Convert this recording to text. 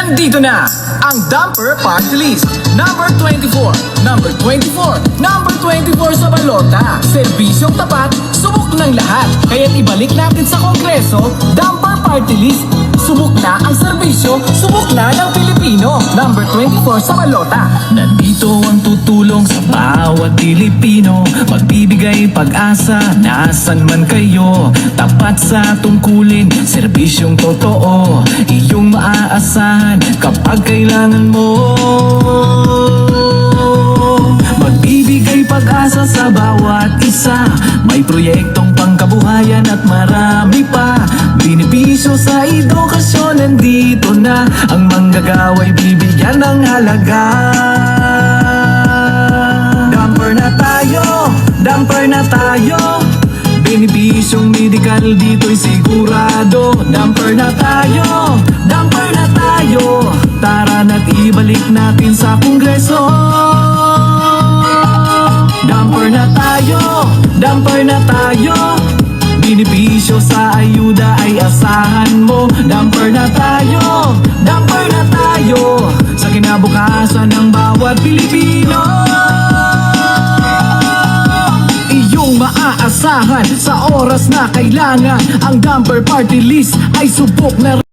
Nandito na ang Dumper Party List. Number 24, number 24, number 24 sa balota. Serbisyong tapat, subok ng lahat. Kaya't ibalik natin sa Kongreso, Dumper Party List. Subok na ang serbisyo, subok na ng Pilipino. Number 24 sa balota. Nandito ang tutulong sa bawat Pilipino, magbibigay pag-asa, nasan man kayo. Tapat sa tungkulin, serbisyong totoo, iyong maaasahan kapag kailangan mo. Magbibigay pag-asa sa bawat isa, may proyektong pangkabuhayan at marami pa. Benepisyo sa edukasyon, nandito na ang manggagawa'y bibigyan ng halaga. Dumper na tayo, dumper na tayo. Benepisyong medikal dito'y sigurado. Dumper na tayo, dumper na tayo. Tara na't ibalik natin sa Kongreso. Dumper na tayo, dumper na tayo. Benepisyo sa ayuda ay asahan mo. Dumper na tayo, dumper na tayo. Sa kinabukasan ng bawat Pilipino, iyong maaasahan sa oras na kailangan. Ang Dumper Party List ay subok na